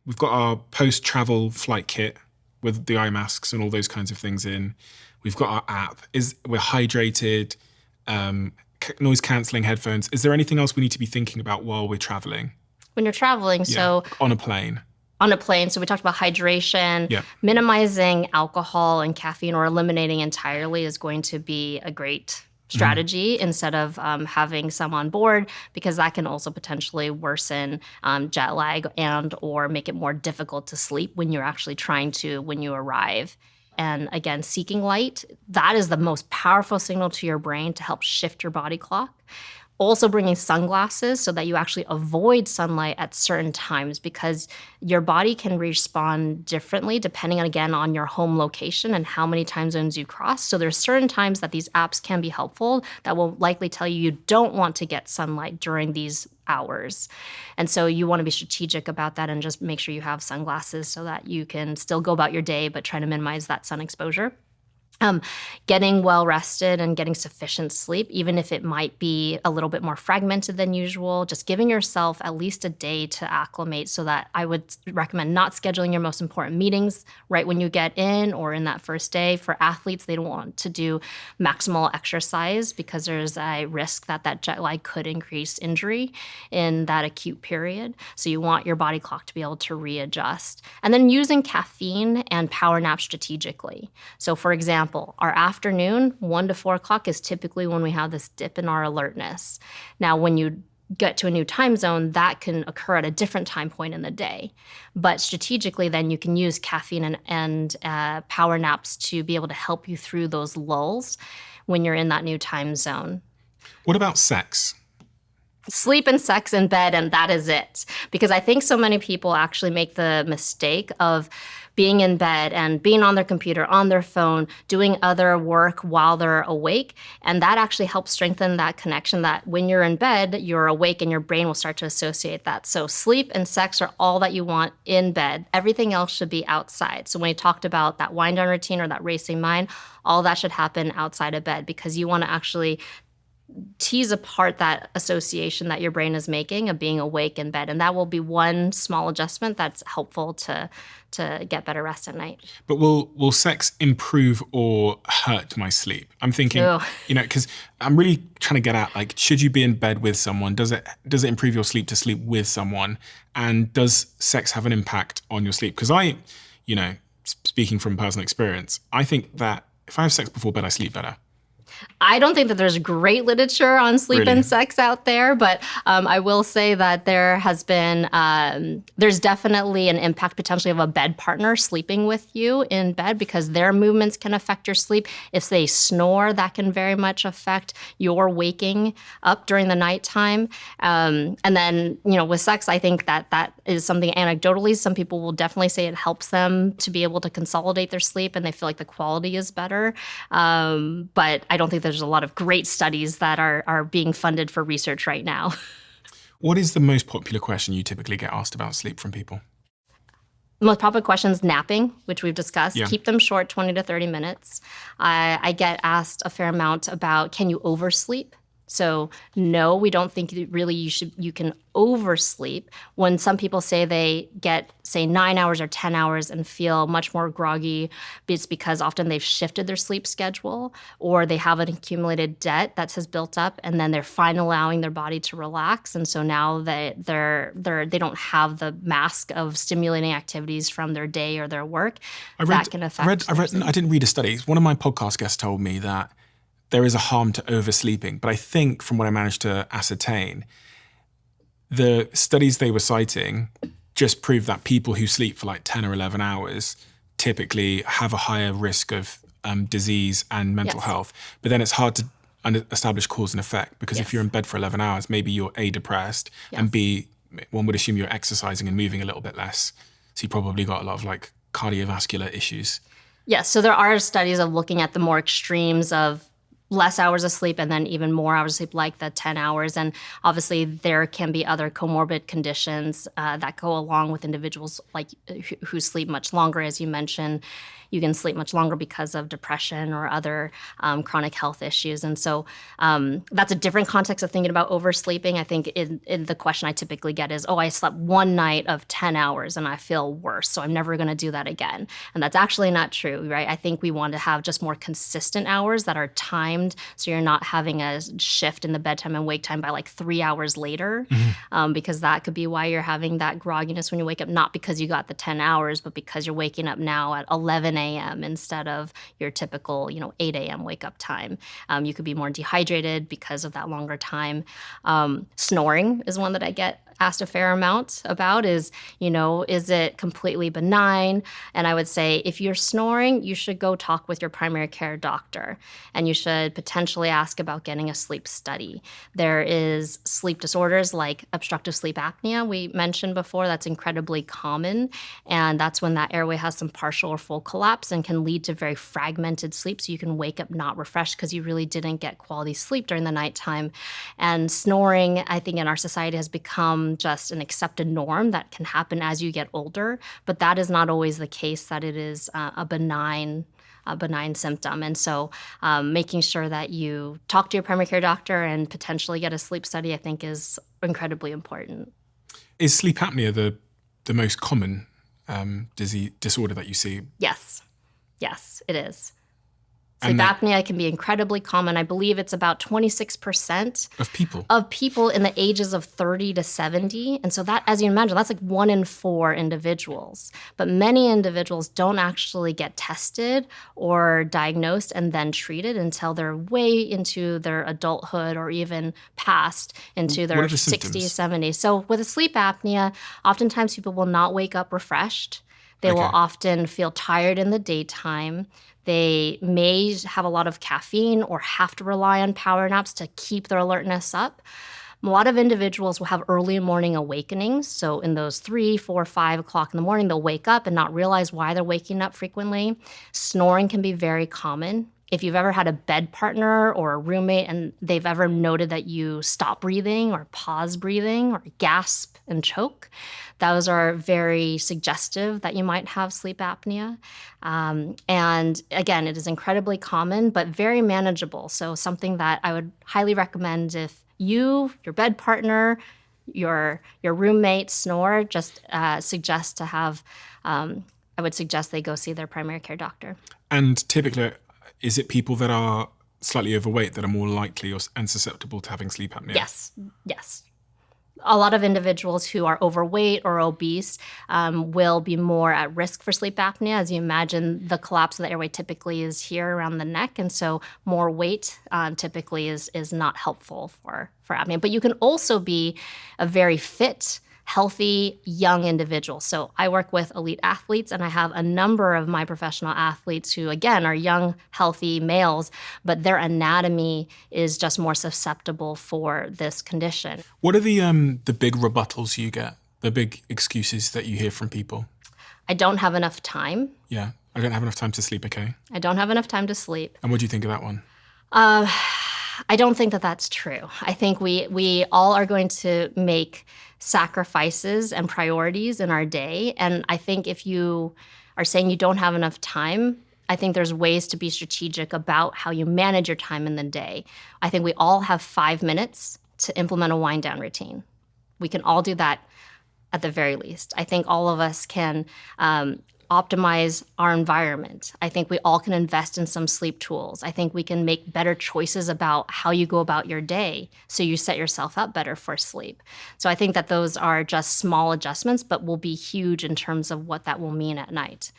We've got our post-travel flight kit with the eye masks and all those kinds of things in. We've got our app. We're hydrated, noise cancelling headphones. Is there anything else we need to be thinking about while we're traveling? When you're traveling, so on a plane. On a plane, so we talked about hydration. Yeah. Minimizing alcohol and caffeine or eliminating entirely is going to be a great strategy instead of having some on board, because that can also potentially worsen jet lag and or make it more difficult to sleep when you're actually when you arrive. And again, seeking light, that is the most powerful signal to your brain to help shift your body clock. Also bringing sunglasses so that you actually avoid sunlight at certain times, because your body can respond differently depending on, again, on your home location and how many time zones you cross. So there's certain times that these apps can be helpful that will likely tell you don't want to get sunlight during these hours. And so you want to be strategic about that and just make sure you have sunglasses so that you can still go about your day but try to minimize that sun exposure. Getting well rested and getting sufficient sleep, even if it might be a little bit more fragmented than usual, just giving yourself at least a day to acclimate. So that I would recommend not scheduling your most important meetings right when you get in or in that first day. For athletes, they don't want to do maximal exercise because there's a risk that that jet lag could increase injury in that acute period. So you want your body clock to be able to readjust. And then using caffeine and power naps strategically. So for example, our afternoon, 1 to 4 o'clock, is typically when we have this dip in our alertness. Now, when you get to a new time zone, that can occur at a different time point in the day. But strategically, then you can use caffeine and power naps to be able to help you through those lulls when you're in that new time zone. What about sex? Sleep and sex in bed, and that is it. Because I think so many people actually make the mistake of being in bed and being on their computer, on their phone, doing other work while they're awake. And that actually helps strengthen that connection that when you're in bed, you're awake and your brain will start to associate that. So sleep and sex are all that you want in bed. Everything else should be outside. So when we talked about that wind down routine or that racing mind, all that should happen outside of bed, because you want to actually tease apart that association that your brain is making of being awake in bed. And that will be one small adjustment that's helpful to get better rest at night. But will sex improve or hurt my sleep? I'm thinking, because I'm really trying to get at, like, should you be in bed with someone? Does it improve your sleep to sleep with someone? And does sex have an impact on your sleep? Because speaking from personal experience, I think that if I have sex before bed, I sleep better. I don't think that there's great literature on sleep and sex out there, but I will say that there has been, there's definitely an impact potentially of a bed partner sleeping with you in bed, because their movements can affect your sleep. If they snore, that can very much affect your waking up during the nighttime. And then, with sex, I think that is something anecdotally, some people will definitely say it helps them to be able to consolidate their sleep and they feel like the quality is better. But I don't think there's a lot of great studies that are being funded for research right now. What is the most popular question you typically get asked about sleep from people? Most popular questions, napping, which we've discussed. Yeah. Keep them short, 20 to 30 minutes. I get asked a fair amount about, can you oversleep? So no, we don't think really you can oversleep. When some people say they get, say, 9 hours or 10 hours and feel much more groggy, it's because often they've shifted their sleep schedule or they have an accumulated debt that has built up, and then they're finally allowing their body to relax. And so now they don't have the mask of stimulating activities from their day or their work. That can affect. I didn't read a study. One of my podcast guests told me that there is a harm to oversleeping. But I think from what I managed to ascertain, the studies they were citing just prove that people who sleep for like 10 or 11 hours typically have a higher risk of disease and mental health. But then it's hard to establish cause and effect, because if you're in bed for 11 hours, maybe you're A, depressed, and B, one would assume you're exercising and moving a little bit less. So you probably got a lot of like cardiovascular issues. Yes, so there are studies of looking at the more extremes of less hours of sleep and then even more hours of sleep, like the 10 hours. And obviously, there can be other comorbid conditions that go along with individuals like who sleep much longer, as you mentioned. You can sleep much longer because of depression or other chronic health issues. And so that's a different context of thinking about oversleeping. I think in the question I typically get is, oh, I slept one night of 10 hours and I feel worse, so I'm never going to do that again. And that's actually not true, right? I think we want to have just more consistent hours that are timed, so you're not having a shift in the bedtime and wake time by like 3 hours later, because that could be why you're having that grogginess when you wake up, not because you got the 10 hours, but because you're waking up now at 11 a.m. instead of your typical, 8 a.m. wake up time. You could be more dehydrated because of that longer time. Snoring is one that I get asked a fair amount about is it completely benign? And I would say if you're snoring, you should go talk with your primary care doctor, and you should potentially ask about getting a sleep study. There is sleep disorders like obstructive sleep apnea we mentioned before. That's incredibly common, and that's when that airway has some partial or full collapse and can lead to very fragmented sleep, so you can wake up not refreshed because you really didn't get quality sleep during the nighttime. And snoring, I think, in our society has become just an accepted norm that can happen as you get older, but that is not always the case, that it is a benign symptom. And so making sure that you talk to your primary care doctor and potentially get a sleep study, I think, is incredibly important. Is sleep apnea the most common disorder that you see? Yes, it is. Sleep apnea can be incredibly common. I believe it's about 26% of people in the ages of 30 to 70. And so that, as you imagine, that's like 1 in 4 individuals. But many individuals don't actually get tested or diagnosed and then treated until they're way into their adulthood or even past into their 60s, 70s. So with a sleep apnea, oftentimes people will not wake up refreshed. They will often feel tired in the daytime. They may have a lot of caffeine or have to rely on power naps to keep their alertness up. A lot of individuals will have early morning awakenings. So in those 3, 4, 5 o'clock in the morning, they'll wake up and not realize why they're waking up frequently. Snoring can be very common. If you've ever had a bed partner or a roommate and they've ever noted that you stop breathing or pause breathing or gasp and choke, those are very suggestive that you might have sleep apnea. And again, it is incredibly common, but very manageable. So something that I would highly recommend if you, your bed partner, your roommate snore, just suggest to have, I would suggest they go see their primary care doctor. And typically, is it people that are slightly overweight that are more likely and susceptible to having sleep apnea? Yes. A lot of individuals who are overweight or obese will be more at risk for sleep apnea. As you imagine, the collapse of the airway typically is here around the neck, and so more weight typically is not helpful for apnea. But you can also be a very fit, healthy, young individual. So I work with elite athletes, and I have a number of my professional athletes who, again, are young, healthy males, but their anatomy is just more susceptible for this condition. What are the big rebuttals you get, the big excuses that you hear from people? I don't have enough time. Yeah, I don't have enough time to sleep, okay. I don't have enough time to sleep. And what do you think of that one? I don't think that that's true. I think we all are going to make sacrifices and priorities in our day. And I think if you are saying you don't have enough time, I think there's ways to be strategic about how you manage your time in the day. I think we all have 5 minutes to implement a wind down routine. We can all do that at the very least. I think all of us can optimize our environment. I think we all can invest in some sleep tools. I think we can make better choices about how you go about your day so you set yourself up better for sleep. So I think that those are just small adjustments, but will be huge in terms of what that will mean at night.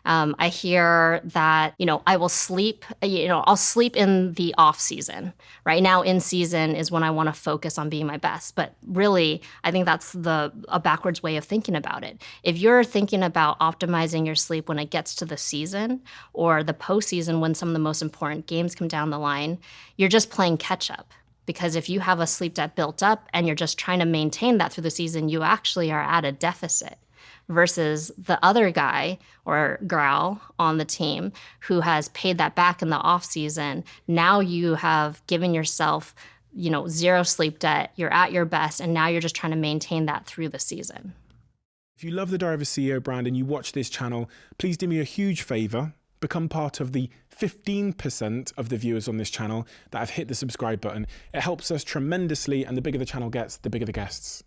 I hear that, I will sleep, I'll sleep in the off season. Right now, in season is when I want to focus on being my best. But really, I think that's a backwards way of thinking about it. If you're thinking about optimizing your sleep when it gets to the season or the postseason when some of the most important games come down the line, you're just playing catch up. Because if you have a sleep debt built up and you're just trying to maintain that through the season, you actually are at a deficit. versus the other guy or gal on the team who has paid that back in the off season. Now you have given yourself, zero sleep debt. You're at your best, and now you're just trying to maintain that through the season. If you love the Diary of a CEO brand and you watch this channel, please do me a huge favor. Become part of the 15% of the viewers on this channel that have hit the subscribe button. It helps us tremendously, and the bigger the channel gets, the bigger the guests.